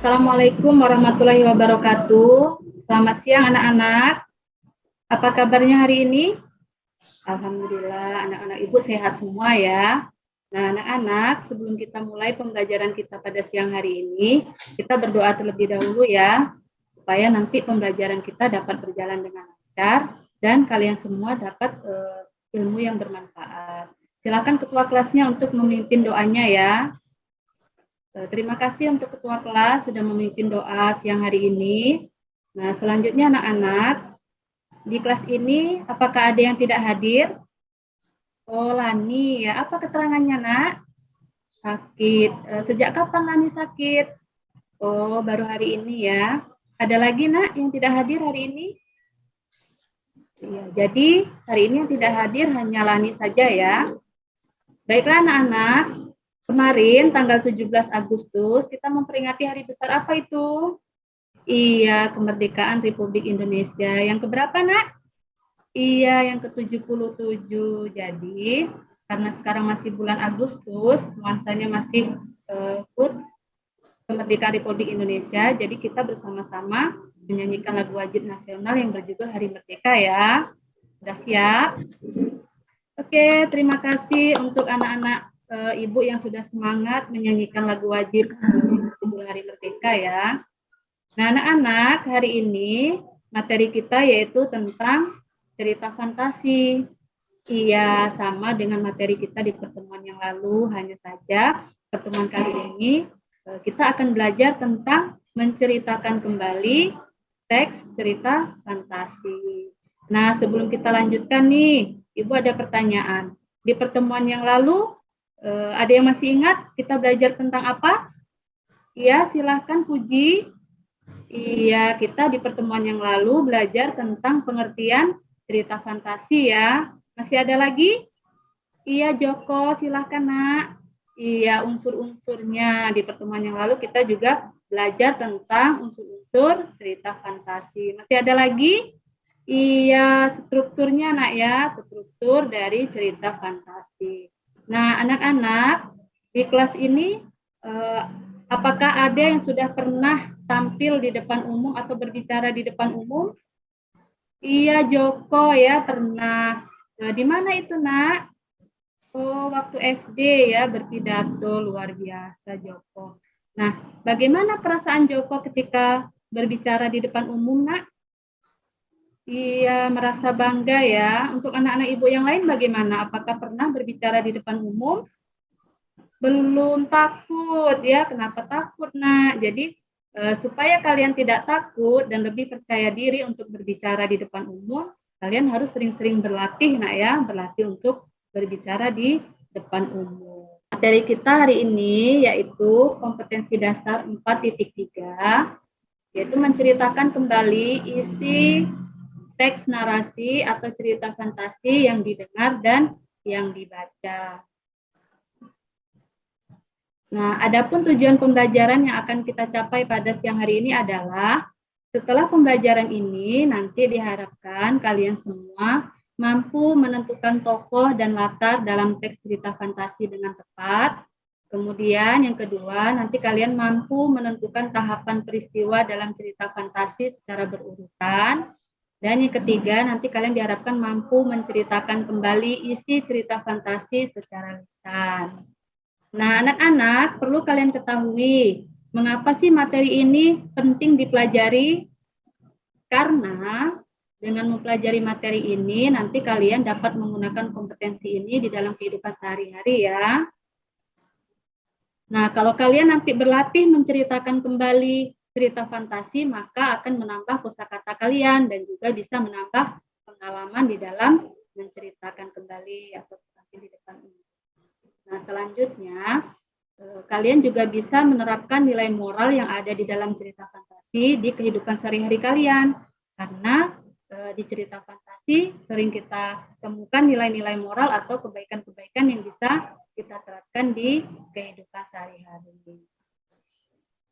Assalamualaikum warahmatullahi wabarakatuh. Selamat siang anak-anak. Apa kabarnya hari ini? Alhamdulillah, anak-anak Ibu sehat semua ya. Nah, anak-anak, sebelum kita mulai pembelajaran kita pada siang hari ini, kita berdoa terlebih dahulu ya, supaya nanti pembelajaran kita dapat berjalan dengan lancar dan kalian semua dapat ilmu yang bermanfaat. Silakan ketua kelasnya untuk memimpin doanya ya. Terima kasih untuk ketua kelas sudah memimpin doa siang hari ini. Nah, selanjutnya anak-anak, di kelas ini apakah ada yang tidak hadir? Oh, Lani ya. Apa keterangannya, Nak? Sakit. Sejak kapan Lani sakit? Oh, baru hari ini ya. Ada lagi, Nak, yang tidak hadir hari ini? Iya, jadi hari ini yang tidak hadir hanya Lani saja ya. Baiklah anak-anak. Kemarin tanggal 17 Agustus kita memperingati hari besar apa itu? Iya, kemerdekaan Republik Indonesia. Yang keberapa, Nak? Iya, yang ke-77. Jadi, karena sekarang masih bulan Agustus, nuansanya masih HUT kemerdekaan Republik Indonesia, jadi kita bersama-sama menyanyikan lagu wajib nasional yang berjudul Hari Merdeka ya. Sudah siap? Oke, terima kasih untuk anak-anak Ibu yang sudah semangat menyanyikan lagu wajib Hari Merdeka ya. Nah, anak-anak, hari ini materi kita yaitu tentang cerita fantasi. Iya, sama dengan materi kita di pertemuan yang lalu, hanya saja pertemuan kali ini kita akan belajar tentang menceritakan kembali teks cerita fantasi. Nah, sebelum kita lanjutkan nih, Ibu ada pertanyaan. Di pertemuan yang lalu, ada yang masih ingat kita belajar tentang apa? Iya, silahkan Puji. Iya, kita di pertemuan yang lalu belajar tentang pengertian cerita fantasi ya. Masih ada lagi? Iya, Joko, silahkan Nak. Iya, unsur-unsurnya. Di pertemuan yang lalu kita juga belajar tentang unsur-unsur cerita fantasi. Masih ada lagi? Iya, strukturnya Nak ya, struktur dari cerita fantasi. Nah, anak-anak, di kelas ini apakah ada yang sudah pernah tampil di depan umum atau berbicara di depan umum? Iya, Joko ya pernah. Nah, di mana itu, Nak? Oh, waktu SD ya berpidato, luar biasa Joko. Nah, bagaimana perasaan Joko ketika berbicara di depan umum, Nak? Iya, merasa bangga ya. Untuk anak-anak Ibu yang lain bagaimana? Apakah pernah berbicara di depan umum? Belum takut ya. Kenapa takut, Nak? Jadi supaya kalian tidak takut dan lebih percaya diri untuk berbicara di depan umum, kalian harus sering-sering berlatih, Nak ya, berlatih untuk berbicara di depan umum. Materi kita hari ini yaitu kompetensi dasar 4.3, yaitu menceritakan kembali isi teks narasi atau cerita fantasi yang didengar dan yang dibaca. Nah, adapun tujuan pembelajaran yang akan kita capai pada siang hari ini adalah setelah pembelajaran ini nanti diharapkan kalian semua mampu menentukan tokoh dan latar dalam teks cerita fantasi dengan tepat. Kemudian yang kedua, nanti kalian mampu menentukan tahapan peristiwa dalam cerita fantasi secara berurutan. Dan yang ketiga, nanti kalian diharapkan mampu menceritakan kembali isi cerita fantasi secara lisan. Nah, anak-anak perlu kalian ketahui, mengapa sih materi ini penting dipelajari? Karena dengan mempelajari materi ini, nanti kalian dapat menggunakan kompetensi ini di dalam kehidupan sehari-hari ya. Nah, kalau kalian nanti berlatih menceritakan kembali cerita fantasi, maka akan menambah kosakata kalian dan juga bisa menambah pengalaman di dalam menceritakan kembali atau di depan umum. Nah, selanjutnya kalian juga bisa menerapkan nilai moral yang ada di dalam cerita fantasi di kehidupan sehari-hari kalian. Karena di cerita fantasi sering kita temukan nilai-nilai moral atau kebaikan-kebaikan yang bisa kita terapkan di kehidupan sehari-hari.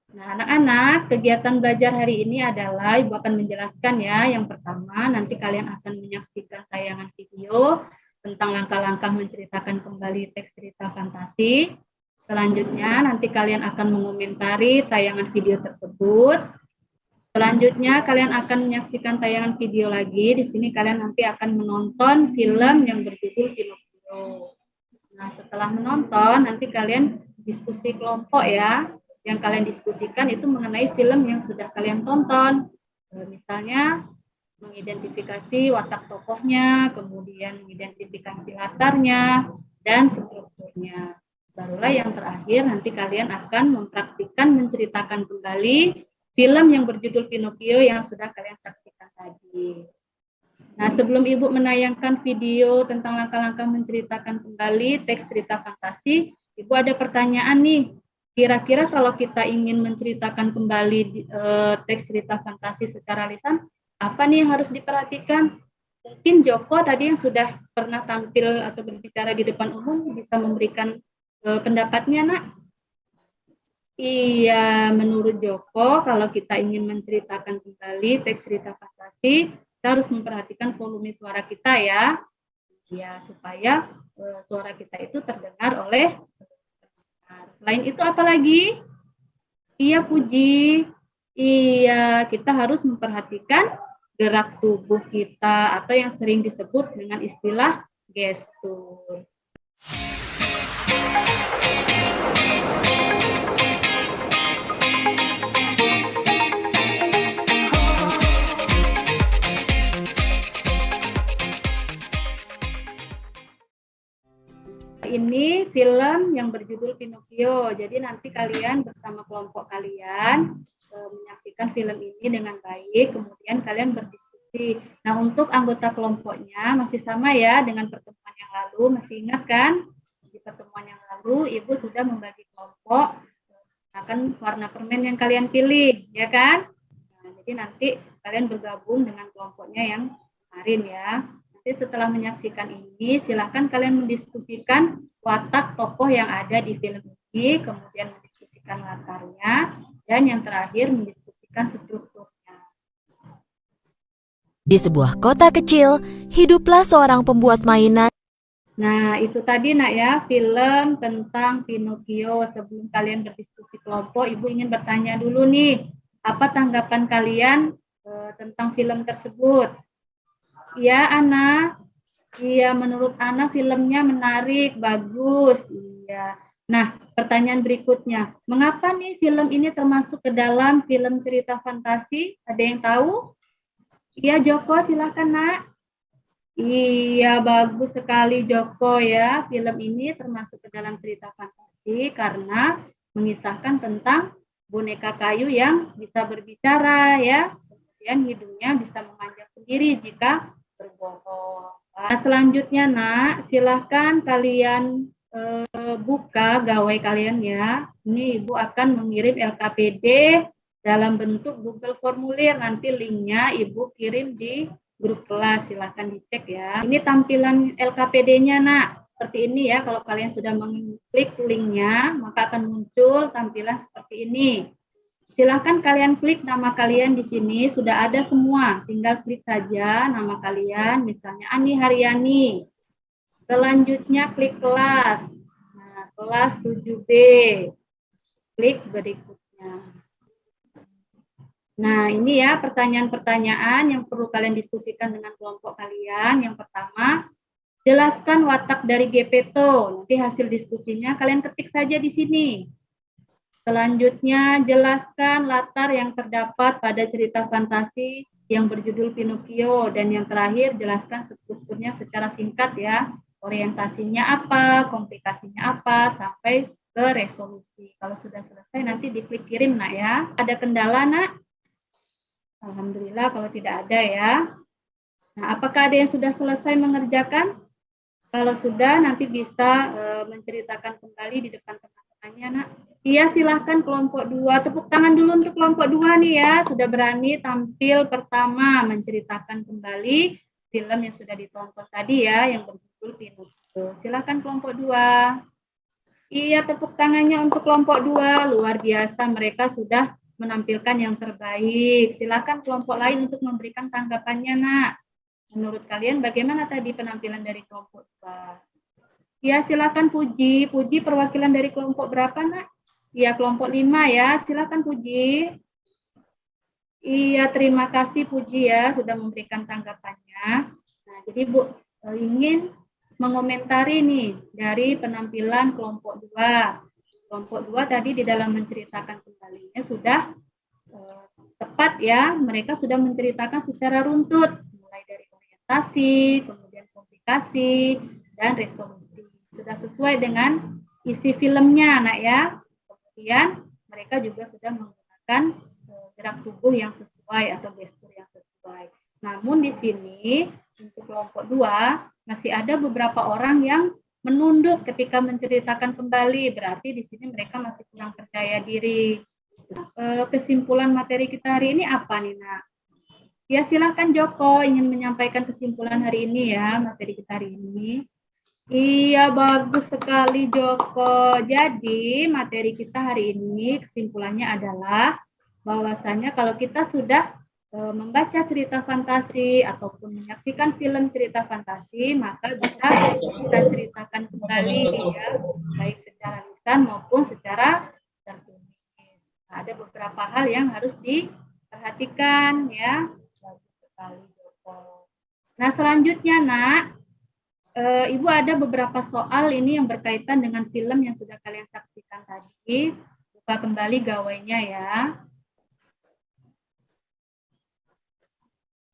Nah, anak-anak, kegiatan belajar hari ini adalah Ibu akan menjelaskan ya. Yang pertama, nanti kalian akan menyaksikan tayangan video tentang langkah-langkah menceritakan kembali teks cerita fantasi. Selanjutnya nanti kalian akan mengomentari tayangan video tersebut. Selanjutnya kalian akan menyaksikan tayangan video lagi. Di sini kalian nanti akan menonton film yang berjudul Pinocchio. Nah, setelah menonton nanti kalian diskusi kelompok ya. Yang kalian diskusikan itu mengenai film yang sudah kalian tonton. Misalnya mengidentifikasi watak tokohnya, kemudian mengidentifikasi latarnya, dan strukturnya. Barulah yang terakhir nanti kalian akan mempraktikkan menceritakan kembali film yang berjudul Pinocchio yang sudah kalian saksikan tadi. Nah, sebelum Ibu menayangkan video tentang langkah-langkah menceritakan kembali teks cerita fantasi, Ibu ada pertanyaan nih. Kira-kira kalau kita ingin menceritakan kembali teks cerita fantasi secara lisan, apa nih yang harus diperhatikan? Mungkin Joko tadi yang sudah pernah tampil atau berbicara di depan umum bisa memberikan pendapatnya, Nak. Iya, menurut Joko, kalau kita ingin menceritakan kembali teks cerita fantasi, kita harus memperhatikan volume suara kita ya. Ya, supaya suara kita itu terdengar oleh pendengar. Selain itu apa lagi? Iya, Puji. Iya, kita harus memperhatikan gerak tubuh kita atau yang sering disebut dengan istilah gestur. Ini film yang berjudul Pinocchio. Jadi nanti kalian bersama kelompok kalian menyaksikan film ini dengan baik, kemudian kalian berdiskusi. Nah, untuk anggota kelompoknya masih sama ya dengan pertemuan yang lalu. Masih ingat kan? Di pertemuan yang lalu, Ibu sudah membagi kelompok akan warna permen yang kalian pilih, ya kan? Nah, jadi nanti kalian bergabung dengan kelompoknya yang kemarin ya. Nanti setelah menyaksikan ini, silakan kalian mendiskusikan watak tokoh yang ada di film ini, kemudian mendiskusikan latarnya, dan yang terakhir mendiskusikan strukturnya. Di sebuah kota kecil, hiduplah seorang pembuat mainan. Nah, itu tadi Nak ya, film tentang Pinocchio. Sebelum kalian berdiskusi kelompok, Ibu ingin bertanya dulu nih, apa tanggapan kalian tentang film tersebut? Iya, Ana. Iya, menurut Ana filmnya menarik, bagus. Iya. Nah, pertanyaan berikutnya, mengapa nih film ini termasuk ke dalam film cerita fantasi? Ada yang tahu? Iya, Joko, silakan, Nak. Iya, bagus sekali Joko ya. Film ini termasuk ke dalam cerita fantasi karena mengisahkan tentang boneka kayu yang bisa berbicara ya. Kemudian hidungnya bisa memanjang sendiri jika berbohong. Nah, selanjutnya Nak, silahkan kalian buka gawai kalian ya. Ini Ibu akan mengirim LKPD dalam bentuk Google Formulir. Nanti linknya Ibu kirim di grup kelas, silahkan dicek ya. Ini tampilan LKPD-nya Nak. Seperti ini ya, kalau kalian sudah mengklik linknya, maka akan muncul tampilan seperti ini. Silahkan kalian klik nama kalian di sini, sudah ada semua. Tinggal klik saja nama kalian, misalnya Ani Haryani. Selanjutnya klik kelas. Nah, kelas 7B. Klik berikutnya. Nah, ini ya pertanyaan-pertanyaan yang perlu kalian diskusikan dengan kelompok kalian. Yang pertama, jelaskan watak dari Gepetto. Nanti hasil diskusinya kalian ketik saja di sini. Selanjutnya, jelaskan latar yang terdapat pada cerita fantasi yang berjudul Pinocchio. Dan yang terakhir, jelaskan strukturnya secara singkat ya. Orientasinya apa, komplikasinya apa, sampai ke resolusi. Kalau sudah selesai, nanti diklik kirim, Nak ya. Ada kendala, Nak? Alhamdulillah kalau tidak ada ya. Nah, apakah ada yang sudah selesai mengerjakan? Kalau sudah, nanti bisa menceritakan kembali di depan teman-temannya, Nak. Iya, silahkan kelompok 2. Tepuk tangan dulu untuk kelompok 2 nih ya. Sudah berani tampil pertama menceritakan kembali film yang sudah ditonton tadi ya, yang berjudul Pinocchio. Silahkan kelompok 2. Iya, tepuk tangannya untuk kelompok 2. Luar biasa, mereka sudah menampilkan yang terbaik. Silakan kelompok lain untuk memberikan tanggapannya, Nak. Menurut kalian bagaimana tadi penampilan dari kelompok 2? Ya, silakan Puji. Puji perwakilan dari kelompok berapa, Nak? Iya, kelompok 5 ya. Silakan Puji. Iya, terima kasih Puji ya sudah memberikan tanggapannya. Nah, jadi Bu ingin mengomentari nih dari penampilan kelompok 2. Kelompok 2 tadi di dalam menceritakan kembalinya sudah tepat ya. Mereka sudah menceritakan secara runtut, mulai dari orientasi, kemudian komplikasi, dan resolusi. Sudah sesuai dengan isi filmnya, Nak ya. Kemudian mereka juga sudah menggunakan gerak tubuh yang sesuai atau gestur yang sesuai. Namun di sini untuk kelompok 2 masih ada beberapa orang yang menunduk ketika menceritakan kembali. Berarti di sini mereka masih kurang percaya diri. Kesimpulan materi kita hari ini apa nih, Nak? Ya, silakan Joko ingin menyampaikan kesimpulan hari ini ya, materi kita hari ini. Iya, bagus sekali Joko. Jadi, materi kita hari ini kesimpulannya adalah bahwasanya kalau kita sudah membaca cerita fantasi ataupun menyaksikan film cerita fantasi, maka bisa kita ceritakan kembali ya, baik secara lisan maupun secara tertulis. Nah, ada beberapa hal yang harus diperhatikan ya. Bagus sekali Joko. Nah, selanjutnya Nak, Ibu ada beberapa soal ini yang berkaitan dengan film yang sudah kalian saksikan tadi. Buka kembali gawainya ya.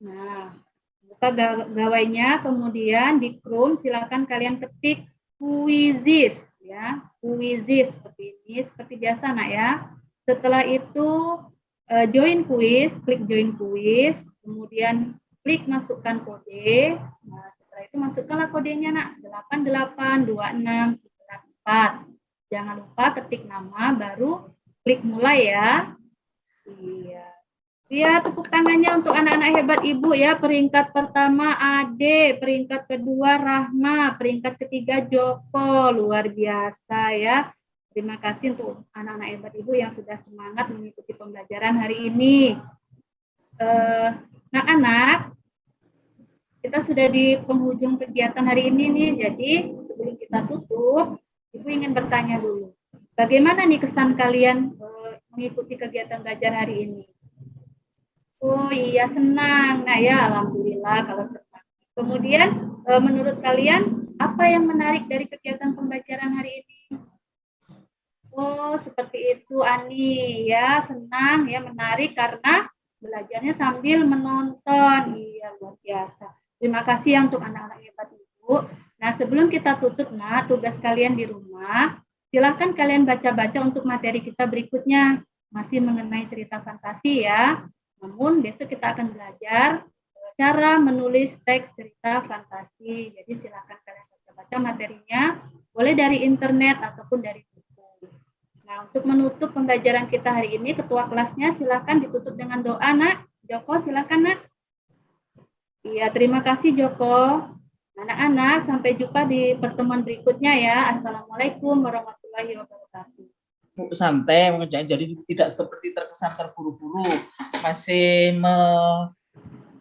Nah, buka gawainya, kemudian di Chrome silakan kalian ketik quizzes ya, quizzes seperti ini, seperti biasa Nak ya. Setelah itu join quiz, klik join quiz, kemudian klik masukkan kode. Nah, setelah itu masukkanlah kodenya Nak, 882694. Jangan lupa ketik nama, baru klik mulai ya. Iya. Ya, tepuk tangannya untuk anak-anak hebat Ibu ya. Peringkat pertama Ade, peringkat kedua Rahma, peringkat ketiga Joko. Luar biasa ya. Terima kasih untuk anak-anak hebat Ibu yang sudah semangat mengikuti pembelajaran hari ini. Anak-anak, kita sudah di penghujung kegiatan hari ini nih. Jadi sebelum kita tutup, Ibu ingin bertanya dulu. Bagaimana nih kesan kalian mengikuti kegiatan belajar hari ini? Oh iya, senang. Nah ya, alhamdulillah kalau senang. Kemudian menurut kalian apa yang menarik dari kegiatan pembelajaran hari ini? Oh, seperti itu Ani ya, senang ya, menarik karena belajarnya sambil menonton. Iya, luar biasa. Terima kasih ya untuk anak-anak hebat Ibu. Nah, sebelum kita tutup, Nah, tugas kalian di rumah, silakan kalian baca-baca untuk materi kita berikutnya. Masih mengenai cerita fantasi ya. Namun besok kita akan belajar cara menulis teks cerita fantasi. Jadi silakan kalian baca-baca materinya, boleh dari internet ataupun dari buku. Nah, untuk menutup pembelajaran kita hari ini, ketua kelasnya silakan ditutup dengan doa, Nak. Joko, silakan, Nak. Iya, terima kasih Joko. Anak-anak, sampai jumpa di pertemuan berikutnya ya. Assalamualaikum warahmatullahi wabarakatuh. Santai mengerjakan, jadi tidak seperti terkesan terburu-buru, masih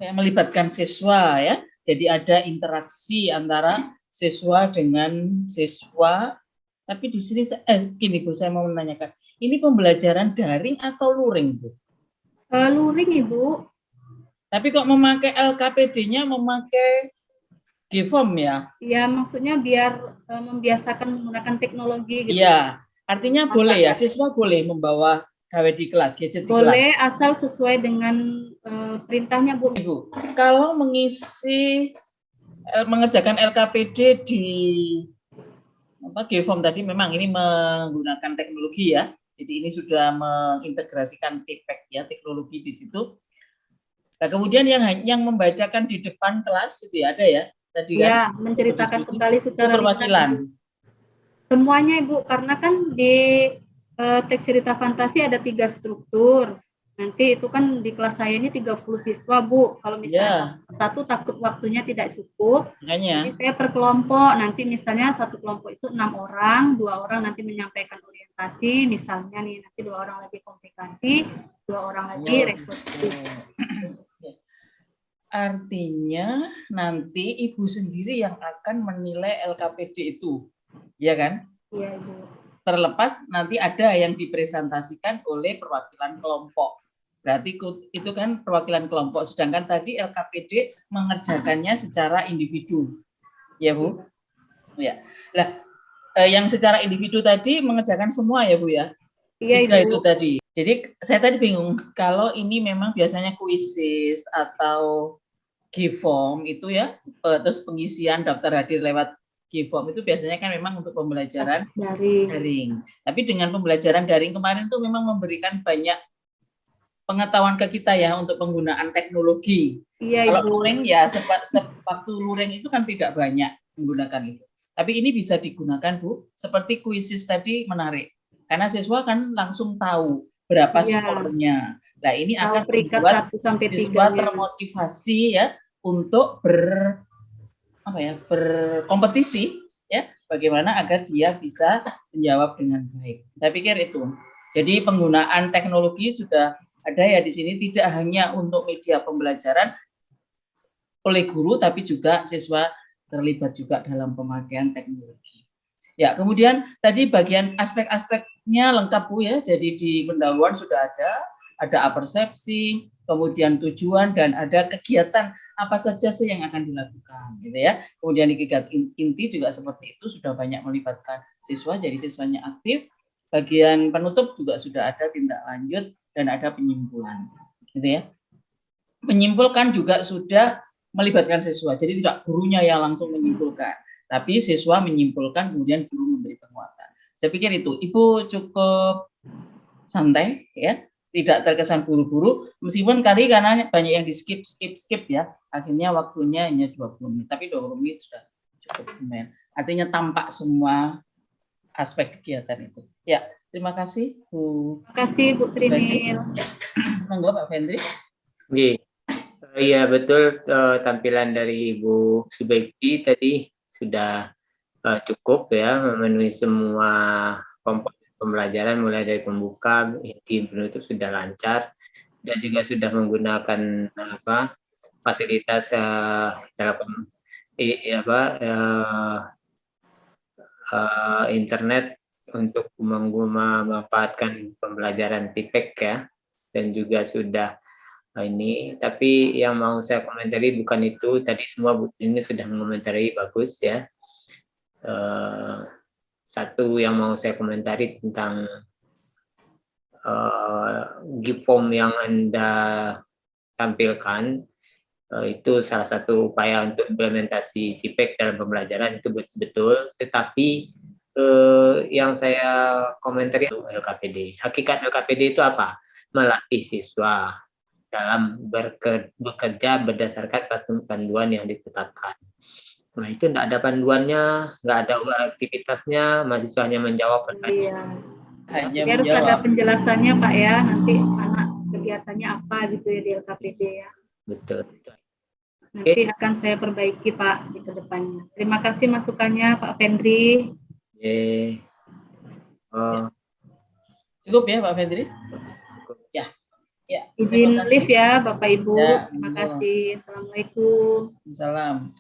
melibatkan siswa ya, jadi ada interaksi antara siswa dengan siswa. Tapi di sini gini Bu, saya mau menanyakan, ini pembelajaran daring atau luring Bu? Luring Ibu. Tapi kok memakai LKPD-nya memakai Gform ya? Iya, maksudnya biar membiasakan menggunakan teknologi gitu. Iya. Artinya boleh ya, siswa boleh membawa gawe di kelas, gadget di kelas? Boleh, asal sesuai dengan perintahnya Bu. Ibu, kalau mengerjakan LKPD di Gform tadi, memang ini menggunakan teknologi ya, jadi ini sudah mengintegrasikan TPEC ya, teknologi di situ. Nah, kemudian yang membacakan di depan kelas itu ya, ada ya tadi kan? Ya, menceritakan kembali secara perwakilan. Semuanya Ibu, karena kan di teks cerita fantasi ada 3 struktur. Nanti itu kan di kelas saya ini 30 siswa Bu. Kalau misalnya satu takut waktunya tidak cukup, jadi saya per kelompok. Nanti misalnya satu kelompok itu 6 orang, 2 orang nanti menyampaikan orientasi, misalnya nih nanti 2 orang lagi komplikasi, 2 orang lagi resolusi. Artinya nanti Ibu sendiri yang akan menilai LKPD itu. Iya kan? Iya, Ibu. Terlepas nanti ada yang dipresentasikan oleh perwakilan kelompok. Berarti itu kan perwakilan kelompok, sedangkan tadi LKPD mengerjakannya secara individu. Ya, Bu? Ya. Nah, yang secara individu tadi mengerjakan semua ya, Bu ya? Iya, 3 Ibu. itu tadi. Jadi saya tadi bingung, kalau ini memang biasanya kuisis atau G-form itu ya, terus pengisian daftar hadir lewat G-form itu biasanya kan memang untuk pembelajaran daring. Tapi dengan pembelajaran daring kemarin tuh memang memberikan banyak pengetahuan ke kita ya untuk penggunaan teknologi. Iya, Kalau Ibu. luring ya waktu luring itu kan tidak banyak menggunakan itu. Tapi ini bisa digunakan, Bu. Seperti kuisis tadi menarik. Karena siswa kan langsung tahu berapa skornya. Nah, ini akan membuat siswa termotivasi ya untuk berkompetisi ya, bagaimana agar dia bisa menjawab dengan baik. Saya pikir itu. Jadi penggunaan teknologi sudah ada ya di sini, tidak hanya untuk media pembelajaran oleh guru, tapi juga siswa terlibat juga dalam pemakaian teknologi. Ya, kemudian tadi bagian aspek-aspeknya lengkap, Bu ya. Jadi di pendahuluan sudah ada apersepsi, kemudian tujuan, dan ada kegiatan apa saja sih yang akan dilakukan, gitu ya. Kemudian di kegiatan inti juga seperti itu, sudah banyak melibatkan siswa, jadi siswanya aktif. Bagian penutup juga sudah ada tindak lanjut dan ada penyimpulan, gitu ya. Menyimpulkan juga sudah melibatkan siswa, jadi tidak gurunya yang langsung menyimpulkan, tapi siswa menyimpulkan, kemudian guru memberi penguatan. Saya pikir itu, Ibu cukup santai ya, tidak terkesan buru-buru, meskipun karena banyak yang di skip ya, akhirnya waktunya hanya 20 menit, tapi 20 menit sudah cukup lumayan. Artinya tampak semua aspek kegiatan itu. Ya, terima kasih Bu. Terima kasih Bu Trinil. Monggo Pak Fendri. Iya betul, tampilan dari Ibu Subekti tadi sudah cukup ya, memenuhi semua komponen pembelajaran mulai dari pembuka, inti, penutup sudah lancar, dan juga sudah menggunakan fasilitas internet untuk memanfaatkan pembelajaran TIPEK ya, dan juga sudah ini. Tapi yang mau saya komentari bukan itu, tadi semua Bu ini sudah mengomentari bagus ya. Satu yang mau saya komentari tentang G-form yang Anda tampilkan, itu salah satu upaya untuk implementasi TIPEK dalam pembelajaran, itu betul. Tetapi yang saya komentari itu LKPD. Hakikat LKPD itu apa? Melatih siswa dalam bekerja berdasarkan panduan yang ditetapkan. Nah, itu tidak ada panduannya, nggak ada aktivitasnya, mahasiswa hanya menjawab pertanyaan. Iya. Harus ada penjelasannya Pak ya, nanti anak kegiatannya apa gitu ya di LKPD ya. Betul. Nanti akan saya perbaiki Pak di kedepannya. Terima kasih masukannya Pak Fendri. Cukup ya Pak Fendri? Cukup. Ya. Ya, izin live ya Bapak Ibu. Ya, terima kasih. Assalamualaikum. Salam.